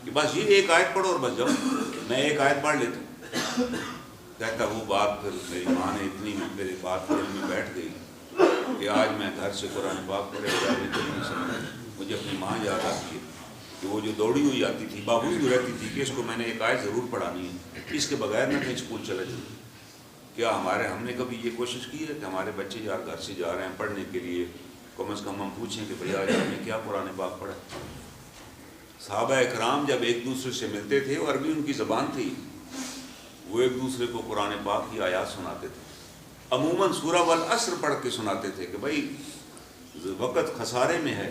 کہ بس یہ 1 آیت پڑھو اور بس جاؤ. میں 1 آیت پڑھ لیتا ہوں. کہتا وہ بات پھر میری ماں نے اتنی میرے بات دل میں بیٹھ گئی کہ آج میں گھر سے قرآن پاک پڑھے جا نہیں سکتا. مجھے اپنی ماں یاد آتی ہے کہ وہ جو دوڑی ہوئی آتی تھی، باوجود رہتی تھی کہ اس کو میں نے ایک آیت ضرور پڑھانی ہے، اس کے بغیر نہ کہیں اسکول چلے جائیں۔ کیا ہم نے کبھی یہ کوشش کی ہے کہ ہمارے بچے یار گھر سے جا رہے ہیں پڑھنے کے لیے، کم از کم ہم پوچھیں کہ بھئی آج آپ نے کیا قرآن پاک پڑھا؟ صحابہ اکرام جب ایک دوسرے سے ملتے تھے، اور عربی ان کی زبان تھی، وہ ایک دوسرے کو قرآن پاک کی آیات سناتے تھے، عموماً سورہ والعصر پڑھ کے سناتے تھے کہ بھائی وقت خسارے میں ہے،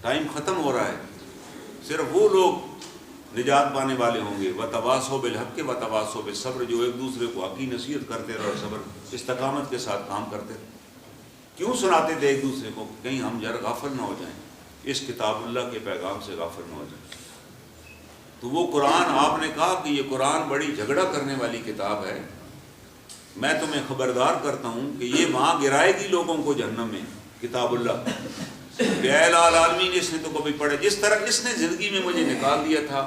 ٹائم ختم ہو رہا ہے، صرف وہ لوگ نجات پانے والے ہوں گے، وتواصوا بالحق وتواصوا بالصبر، جو ایک دوسرے کو حق کی نصیحت کرتے رہے اور صبر استقامت کے ساتھ کام کرتے رہے۔ کیوں سناتے تھے ایک دوسرے کو؟ کہیں ہم ذرا غافل نہ ہو جائیں، اس کتاب اللہ کے پیغام سے غافل نہ ہو جائیں۔ تو وہ قرآن، آپ نے کہا کہ یہ قرآن بڑی جھگڑا کرنے والی کتاب ہے، میں تمہیں خبردار کرتا ہوں کہ یہ وہاں گرائے گی لوگوں کو جہنم میں، کتاب اللہ کہ اے العالمین اس نے تو کبھی پڑھے، جس طرح اس نے زندگی میں مجھے نکال دیا تھا،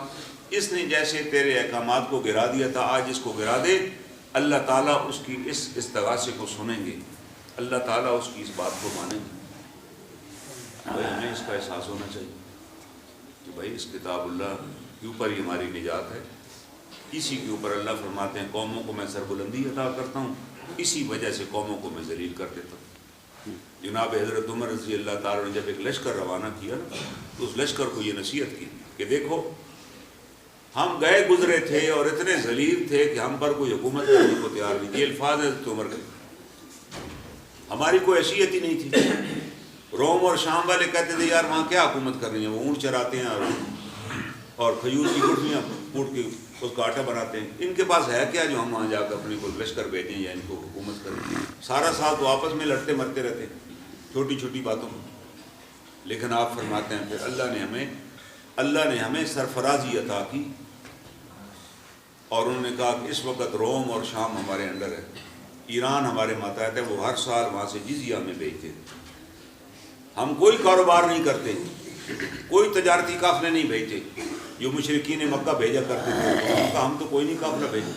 اس نے جیسے تیرے احکامات کو گرا دیا تھا، آج اس کو گرا دے۔ اللہ تعالیٰ اس کی اس استغاثے کو سنیں گے، اللہ تعالیٰ اس کی اس بات کو مانیں گے۔ بھائی ہمیں اس کا احساس ہونا چاہیے کہ بھائی اس کتاب اللہ کے اوپر ہی ہماری نجات ہے، اسی کے اوپر اللہ فرماتے ہیں قوموں کو میں سربلندی عطا کرتا ہوں، اسی وجہ سے قوموں کو میں ذلیل کر دیتا ہوں۔ جناب حضرت عمر رضی اللہ تعالیٰ نے جب ایک لشکر روانہ کیا نا، تو اس لشکر کو یہ نصیحت کی کہ دیکھو ہم گئے گزرے تھے اور اتنے ذلیل تھے کہ ہم پر کوئی حکومت کرنے کو تیار نہیں تھی۔ یہ الفاظ حضرت عمر کے، ہماری کوئی حیثیت ہی نہیں تھی۔ روم اور شام والے کہتے تھے یار وہاں کیا حکومت کرنی ہے، وہ اونٹ چراتے ہیں اور کھجور کی گٹھلیاں کوٹ کے اس کا آٹا بناتے ہیں، ان کے پاس ہے کیا جو ہم وہاں جا کر اپنے کو لشکر بھیجیں یا ان کو حکومت کریں؟ سارا سال تو آپس میں لڑتے مرتے رہتے ہیں چھوٹی چھوٹی باتوں میں۔ لیکن آپ فرماتے ہیں پھر اللہ نے ہمیں سرفرازی عطا کی، اور انہوں نے کہا کہ اس وقت روم اور شام ہمارے انڈر ہے، ایران ہمارے ماتحت ہے، وہ ہر سال وہاں سے جزیہ ہمیں بھیجتے، ہم کوئی کاروبار نہیں کرتے، کوئی تجارتی قافلے نہیں بھیجتے، جو مشرکین مکہ بھیجا کرتے تھے ہم تو کوئی نہیں قافلہ بھیجے،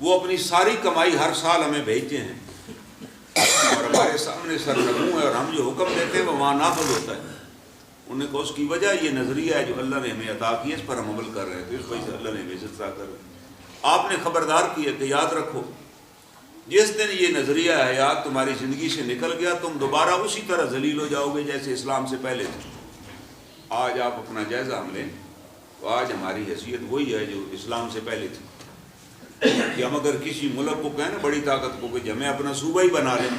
وہ اپنی ساری کمائی ہر سال ہمیں بھیجتے ہیں اور ہمارے سامنے سرنگوں ہے، اور ہم جو حکم دیتے ہیں وہ وہاں نافذ ہوتا ہے۔ انہوں نے کہا اس کی وجہ یہ نظریہ ہے جو اللہ نے ہمیں عطا کی، اس پر ہم عمل کر رہے ہیں، تو اس وجہ سے اللہ نے ہمیں عزت عطا کر رہے ہیں۔ آپ نے خبردار کیا کہ یاد رکھو جس دن یہ نظریہ حیات تمہاری زندگی سے نکل گیا، تم دوبارہ اسی طرح ذلیل ہو جاؤ گے جیسے اسلام سے پہلے تھے۔ آج آپ اپنا جائزہ ہم لیں تو آج ہماری حیثیت وہی ہے جو اسلام سے پہلے تھی، کہ ہم اگر کسی ملک کو کہیں نا بڑی طاقت کو کہ ہمیں اپنا صوبہ ہی بنا لیں،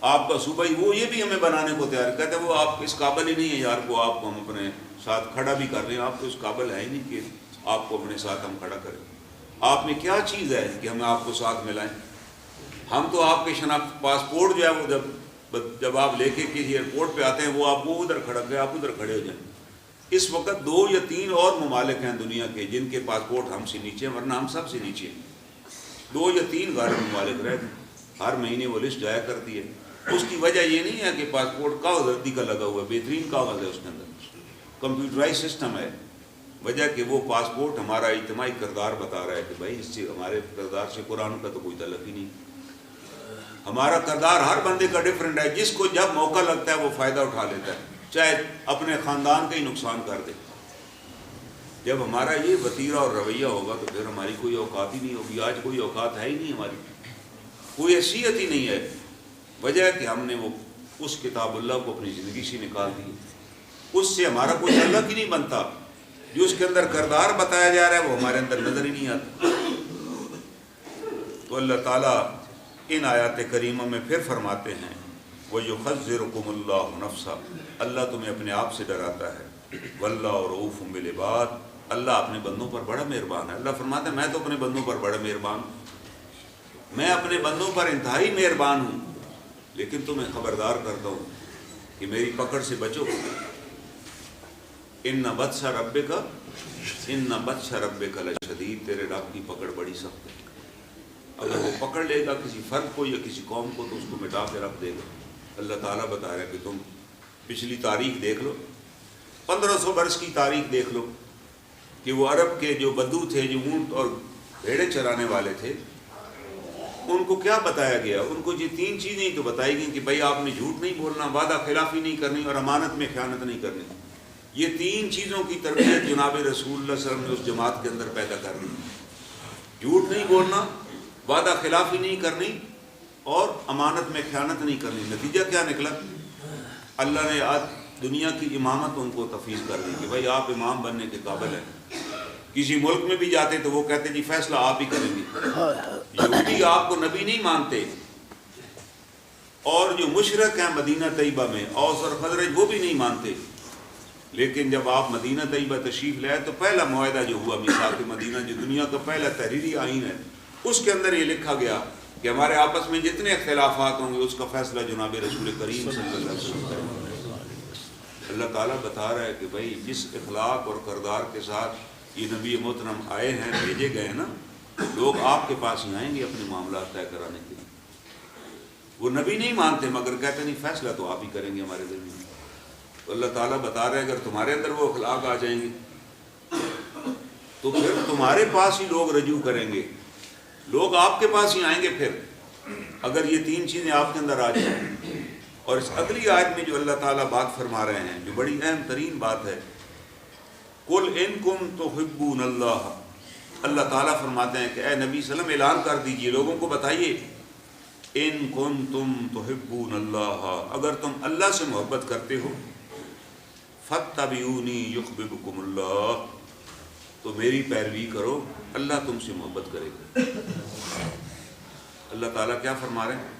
آپ کا صوبہ ہی، وہ یہ بھی ہمیں بنانے کو تیار کہتے ہیں وہ آپ اس قابل ہی نہیں ہے یار کو آپ کو ہم اپنے ساتھ کھڑا بھی کر رہے ہیں، آپ تو اس قابل ہے ہی نہیں کہ آپ کو اپنے ساتھ ہم کھڑا کریں۔ آپ میں کیا چیز ہے کہ ہم آپ کو ساتھ ملائیں؟ ہم تو آپ کے شناخت پاسپورٹ جو ہے وہ جب آپ لے کے کسی ایئرپورٹ پہ آتے ہیں وہ آپ کو ادھر کھڑا گئے، آپ ادھر کھڑے ہو جائیں۔ اس وقت 2 یا 3 اور ممالک ہیں دنیا کے جن کے پاسپورٹ ہم سے نیچے ہیں، ورنہ ہم سب سے نیچے ہیں۔ 2 یا 3 غالب ممالک رہ گئے، ہر مہینے وہ لسٹ جایا کرتی ہے۔ اس کی وجہ یہ نہیں ہے کہ پاسپورٹ کاغذ ردی کا لگا ہوا ہے، بہترین کاغذ ہے، اس کے اندر کمپیوٹرائز سسٹم ہے۔ وجہ کہ وہ پاسپورٹ ہمارا اجتماعی کردار بتا رہا ہے کہ بھائی اس سے ہمارے کردار سے قرآن کا تو کوئی تعلق ہی نہیں۔ ہمارا کردار ہر بندے کا ڈیفرنٹ ہے، جس کو جب موقع لگتا ہے وہ فائدہ اٹھا لیتا ہے، چاہے اپنے خاندان کا ہی نقصان کر دے۔ جب ہمارا یہ وتیرہ اور رویہ ہوگا تو پھر ہماری کوئی اوقات ہی نہیں ہوگی۔ آج کوئی اوقات ہے ہی نہیں، ہماری کوئی حیثیت ہی نہیں ہے۔ وجہ ہے کہ ہم نے وہ اس کتاب اللہ کو اپنی زندگی سے نکال دی، اس سے ہمارا کوئی تعلق ہی نہیں بنتا۔ جو اس کے اندر کردار بتایا جا رہا ہے وہ ہمارے اندر نظر ہی نہیں آتا۔ تو اللہ تعالیٰ ان آیات کریمہ میں پھر فرماتے ہیں وَيُحَذِّرُكُمُ اللَّهُ نَفْسَهُ، اللہ تمہیں اپنے آپ سے ڈراتا ہے، وَاللَّهُ رَءُوفٌ بِالْعِبَادِ، اللہ اپنے بندوں پر بڑا مہربان ہے۔ اللہ فرماتا ہے میں تو اپنے بندوں پر بڑا مہربان ہوں، میں اپنے بندوں پر انتہائی مہربان ہوں، لیکن تمہیں خبردار کرتا ہوں کہ میری پکڑ سے بچو۔ ان بطش ربک لشدید، تیرے رب کی پکڑ بڑی سخت ہے۔ اگر وہ پکڑ لے گا کسی فرد کو یا کسی قوم کو تو اس کو مٹا کے رکھ دے گا۔ اللہ تعالیٰ بتا رہا ہے کہ تم پچھلی تاریخ دیکھ لو، 1500 برس کی تاریخ دیکھ لو کہ وہ عرب کے جو بدو تھے، جو اونٹ اور بھیڑے چرانے والے تھے، ان کو کیا بتایا گیا؟ ان کو یہ 3 چیزیں تو بتائی گئیں کہ بھائی آپ نے جھوٹ نہیں بولنا، وعدہ خلافی نہیں کرنی اور امانت میں خیانت نہیں کرنی۔ یہ 3 چیزوں کی تربیت جناب رسول اللہ صلی اللہ علیہ وسلم نے اس جماعت کے اندر پیدا کر دی۔ جھوٹ نہیں بولنا، وعدہ خلافی نہیں کرنی اور امانت میں خیانت نہیں کرنی۔ نتیجہ کیا نکلا؟ اللہ نے آج دنیا کی امامت ان کو تفویض کر دی کہ بھائی آپ امام بننے کے قابل ہیں۔ کسی ملک میں بھی جاتے تو وہ کہتے جی فیصلہ آپ ہی کریں گے۔ یہودی آپ کو نبی نہیں مانتے، اور جو مشرک ہیں مدینہ طیبہ میں اوس اور خزرج وہ بھی نہیں مانتے، لیکن جب آپ مدینہ طیبہ تشریف لائے تو پہلا معاہدہ جو ہوا میثاق مدینہ، جو دنیا کا پہلا تحریری آئین ہے، اس کے اندر یہ لکھا گیا کہ ہمارے آپس میں جتنے اختلافات ہوں گے اس کا فیصلہ جناب رسول کریم صلی اللہ علیہ وسلم کریں گے۔ اللہ تعالیٰ بتا رہا ہے کہ بھائی جس اخلاق اور کردار کے ساتھ یہ نبی محترم آئے ہیں، بھیجے گئے ہیں نا، لوگ آپ کے پاس ہی آئیں گے اپنے معاملات طے کرانے کے لیے۔ وہ نبی نہیں مانتے مگر کہتے نہیں فیصلہ تو آپ ہی کریں گے ہمارے درمیان۔ تو اللہ تعالیٰ بتا رہے ہیں اگر تمہارے اندر وہ اخلاق آ جائیں گے تو پھر تمہارے پاس ہی لوگ رجوع کریں گے، لوگ آپ کے پاس ہی آئیں گے پھر، اگر یہ 3 چیزیں آپ کے اندر آ جائیں۔ اور اس اگلی آیت میں جو اللہ تعالیٰ بات فرما رہے ہیں، جو بڑی اہم ترین بات ہے، قُلْ إِن كُنتُمْ تُحِبُّونَ اللَّهَ، اللہ تعالیٰ فرماتے ہیں کہ اے نبی صلی اللہ علیہ وسلم اعلان کر دیجئے، لوگوں کو بتائیے، إِن كُنتُمْ تُحِبُّونَ اللَّهَ، اگر تم اللہ سے محبت کرتے ہو، فَاتَّبِعُونِي يُحْبِبْكُمُ اللَّهُ، تو میری پیروی کرو، اللہ تم سے محبت کرے گا۔ اللہ تعالیٰ کیا فرما رہے ہیں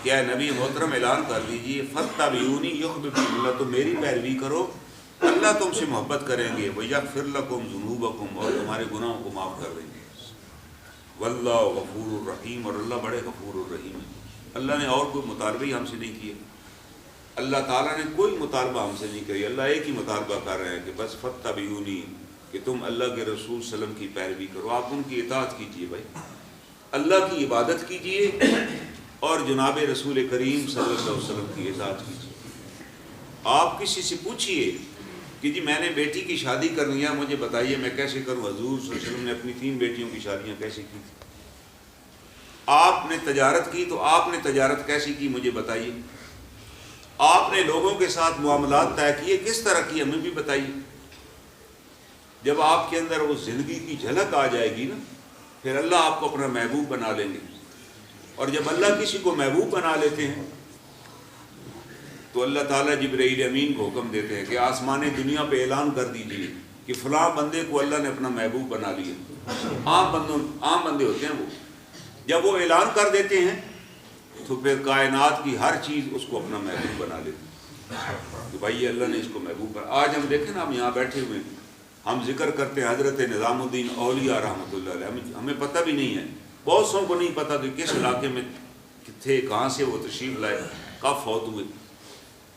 کہ اے نبی محترم اعلان کر لیجئے، فَاتَّبِعُونِی يُحْبِبْكُمُ اللَّهُ، تو میری پیروی کرو، اللہ تم سے محبت کریں گے، وَيَغْفِرْ لَكُمْ ذُنُوبَكُمْ، اور تمہارے گناہوں کو معاف کر دیں گے۔ وَاللَّهُ غَفُورٌ رَحِيمٌ، اور اللہ بڑے غفور الرحیم ہے۔ اللہ نے اور کوئی مطالبہ ہی ہم سے نہیں کیے، اللہ تعالیٰ نے کوئی مطالبہ ہم سے نہیں کری، اللہ ایک ہی مطالبہ کر رہے ہیں کہ بس فَاتَّبِعُونِی، کہ تم اللہ کے رسول صلی اللہ علیہ وسلم کی پیروی کرو، آپ ان کی اطاعت کیجئے، بھائی اللہ کی عبادت کیجئے اور جناب رسول کریم صلی اللہ علیہ وسلم کی اطاعت کیجئے۔ آپ کسی سے پوچھئے کہ جی میں نے بیٹی کی شادی کرنی ہے، مجھے بتائیے میں کیسے کروں؟ حضور صلی اللہ علیہ وسلم نے اپنی 3 بیٹیوں کی شادیاں کیسے کی تھی؟ آپ نے تجارت کی تو آپ نے تجارت کیسی کی مجھے بتائیے؟ آپ نے لوگوں کے ساتھ معاملات طے کیے کس طرح کی ہمیں بھی بتائیے۔ جب آپ کے اندر وہ زندگی کی جھلک آ جائے گی نا، پھر اللہ آپ کو اپنا محبوب بنا لیں گے، اور جب اللہ کسی کو محبوب بنا لیتے ہیں تو اللہ تعالیٰ جبرائیل امین کو حکم دیتے ہیں کہ آسمان دنیا پہ اعلان کر دیجئے کہ فلاں بندے کو اللہ نے اپنا محبوب بنا لیا۔ عام بندے ہوتے ہیں وہ، جب وہ اعلان کر دیتے ہیں تو پھر کائنات کی ہر چیز اس کو اپنا محبوب بنا لیتی ہے کہ بھائی اللہ نے اس کو محبوب بنا۔ آج ہم دیکھیں نا، ہم یہاں بیٹھے ہوئے ہم ذکر کرتے ہیں حضرت نظام الدین اولیاء رحمۃ اللہ علیہ، ہمیں پتہ بھی نہیں ہے، بہت سو کو نہیں پتہ کہ کس علاقے میں تھے، کہاں سے وہ تشریف لائے، کب فوت ہوئے،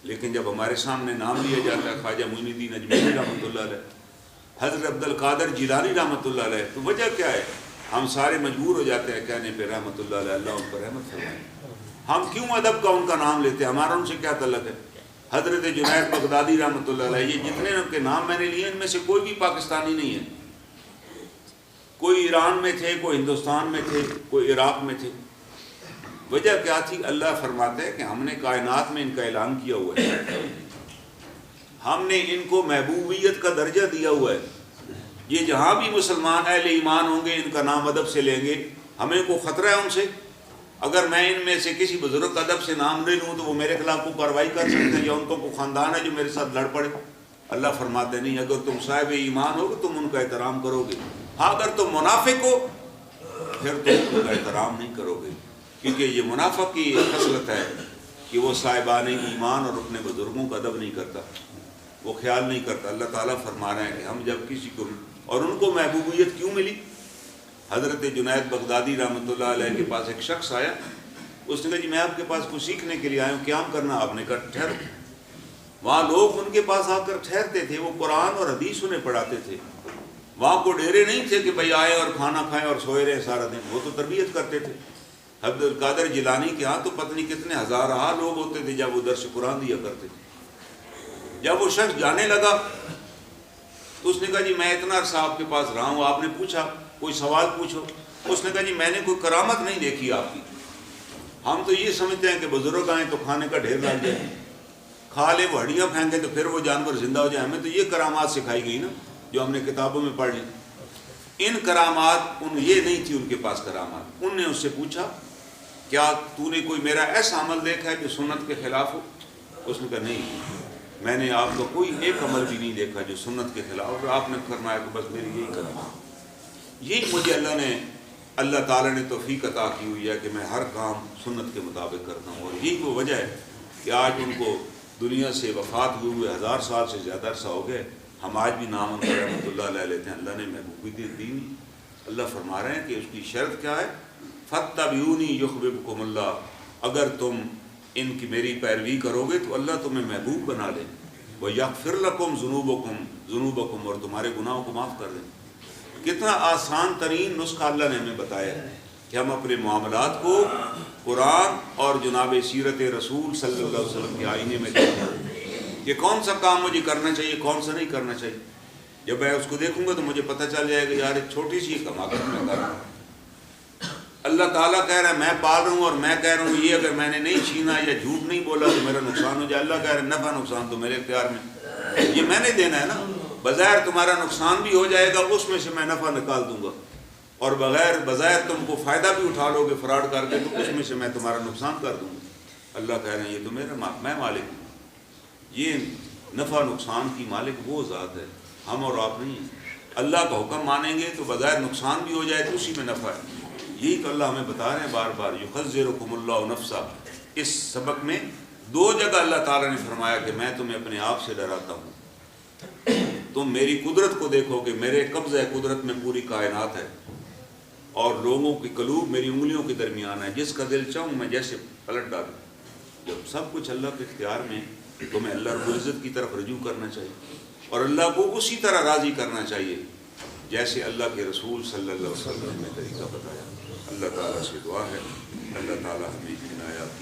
لیکن جب ہمارے سامنے نام لیا جاتا ہے خواجہ معین الدین اجمیری رحمۃ اللہ علیہ، حضرت عبد القادر جیلانی رحمۃ اللہ علیہ، تو وجہ کیا ہے؟ ہم سارے مجبور ہو جاتے ہیں کہنے پہ رحمۃ اللہ علیہ، اللہ ان پر رحمت فرمائے۔ ہم کیوں ادب کا ان کا نام لیتے ہیں؟ ہمارا ان سے کیا تعلق ہے؟ حضرت جنید بغدادی رحمۃ اللہ علیہ، یہ جتنے ان کے نام میں نے لیے ان میں سے کوئی بھی پاکستانی نہیں ہے، کوئی ایران میں تھے، کوئی ہندوستان میں تھے، کوئی عراق میں تھے۔ وجہ کیا تھی؟ اللہ فرماتے ہیں کہ ہم نے کائنات میں ان کا اعلان کیا ہوا ہے، ہم نے ان کو محبوبیت کا درجہ دیا ہوا ہے، یہ جہاں بھی مسلمان اہل ایمان ہوں گے ان کا نام ادب سے لیں گے۔ ہمیں کو خطرہ ہے ان سے؟ اگر میں ان میں سے کسی بزرگ کا ادب سے نام لے لوں تو وہ میرے خلاف کو کارروائی کر سکتے ہیں، یا ان کو کوئی خاندان ہے جو میرے ساتھ لڑ پڑے۔ اللہ فرماتے نہیں، اگر تم صاحب ایمان ہو گے تم ان کا احترام کرو گے، ہاں اگر تم منافق ہو پھر تم ان کا احترام نہیں کرو گے، کیونکہ یہ منافق کی خصلت ہے کہ وہ صاحبان ایمان اور اپنے بزرگوں کا ادب نہیں کرتا، وہ خیال نہیں کرتا۔ اللہ تعالیٰ فرما رہے ہیں کہ ہم جب کسی کو، اور ان کو محبوبیت کیوں ملی؟ حضرت جنید بغدادی رحمۃ اللہ علیہ کے پاس ایک شخص آیا، اس نے کہا جی میں آپ کے پاس کچھ سیکھنے کے لیے آیا ہوں، قیام کرنا۔ آپ نے کہا ٹھہرو۔ وہاں لوگ ان کے پاس آ کر ٹھہرتے تھے، وہ قرآن اور حدیث انہیں پڑھاتے تھے، وہاں کو ڈیرے نہیں تھے کہ بھائی آئے اور کھانا کھائیں اور سوئے رہے سارا دن، وہ تو تربیت کرتے تھے۔ عبد القادر جیلانی کے ہاں تو پتہ نہیں کتنے ہزارہ لوگ ہوتے تھے جب وہ درس قرآن دیا کرتے تھے۔ جب وہ شخص جانے لگا تو اس نے کہا جی میں اتنا عرصہ آپ کے پاس رہا ہوں، آپ نے پوچھا کوئی سوال پوچھو۔ اس نے کہا جی میں نے کوئی کرامت نہیں دیکھی آپ کی، ہم تو یہ سمجھتے ہیں کہ بزرگ آئیں تو کھانے کا ڈھیر لگ جائے، کھا لے وہ ہڈیاں پھینکیں تو پھر وہ جانور زندہ ہو جائے، ہمیں تو یہ کرامات سکھائی گئی نا جو ہم نے کتابوں میں پڑھ لی۔ ان کرامات یہ نہیں تھی ان کے پاس کرامات۔ ان نے اس سے پوچھا کیا تو نے کوئی میرا ایسا عمل دیکھا ہے جو سنت کے خلاف ہو؟ اس نے کہا نہیں، میں نے آپ کا کوئی ایک عمل بھی نہیں دیکھا جو سنت کے خلاف ہو۔ آپ نے فرمایا کہ بس میری یہی کرامات، یہی مجھے اللہ تعالیٰ نے توفیق عطا کی ہوئی ہے کہ میں ہر کام سنت کے مطابق کرتا ہوں، اور یہی کو وجہ ہے کہ آج ان کو دنیا سے وفات ہوئے 1000 سال سے زیادہ عرصہ ہو گئے، ہم آج بھی نام ان کا رحمۃ اللہ علیہ لیتے ہیں۔ اللہ نے محبوبی دی نہیں۔ اللہ فرما رہے ہیں کہ اس کی شرط کیا ہے؟ فاتبعونی یحببکم اللہ، اگر تم ان کی میری پیروی کرو گے تو اللہ تمہیں محبوب بنا لے، ویغفر لکم ذنوبکم، اور تمہارے گناہوں کو معاف کر دیں۔ کتنا آسان ترین نسخہ اللہ نے ہمیں بتایا ہے کہ ہم اپنے معاملات کو قرآن اور جناب سیرت رسول صلی اللہ علیہ وسلم کے آئینے میں دیکھیں کہ کون سا کام مجھے کرنا چاہیے، کون سا نہیں کرنا چاہیے۔ جب میں اس کو دیکھوں گا تو مجھے پتہ چل جائے گا یار ایک چھوٹی سی کماکت میں کر رہا ہوں۔ اللہ تعالیٰ کہہ رہا ہے میں پال رہا ہوں، اور میں کہہ رہا ہوں یہ اگر میں نے نہیں چھینا یا جھوٹ نہیں بولا تو میرا نقصان ہو جائے۔ اللہ کہہ رہا ہے نفع نقصان تو میرے اختیار میں، یہ میں نے دینا ہے نا۔ بظاہر تمہارا نقصان بھی ہو جائے گا، اس میں سے میں نفع نکال دوں گا، اور بظاہر تم کو فائدہ بھی اٹھا لو گے فراڈ کر کے تو اس میں سے میں تمہارا نقصان کر دوں گا۔ اللہ کہہ رہے ہیں یہ تو میں مالک ہوں، یہ نفع نقصان کی مالک وہ ذات ہے، ہم اور آپ نہیں ہیں۔ اللہ کا حکم مانیں گے تو بظاہر نقصان بھی ہو جائے تو اسی میں نفع ہے۔ یہی تو اللہ ہمیں بتا رہے ہیں بار بار، یحذرکم اللہ نفسہ۔ اس سبق میں 2 جگہ اللہ تعالیٰ نے فرمایا کہ میں تمہیں اپنے آپ سے ڈراتا ہوں، تم میری قدرت کو دیکھو کہ میرے قبضہ قدرت میں پوری کائنات ہے، اور لوگوں کی قلوب میری انگلیوں کے درمیان ہے، جس کا دل چاہوں میں جیسے پلٹ ڈالوں۔ جب سب کچھ اللہ کے اختیار میں، تمہیں اللہ رب العزت کی طرف رجوع کرنا چاہیے، اور اللہ کو اسی طرح راضی کرنا چاہیے جیسے اللہ کے رسول صلی اللہ علیہ وسلم نے طریقہ بتایا۔ اللہ تعالیٰ سے دعا ہے اللہ تعالیٰ ہمیں عنایت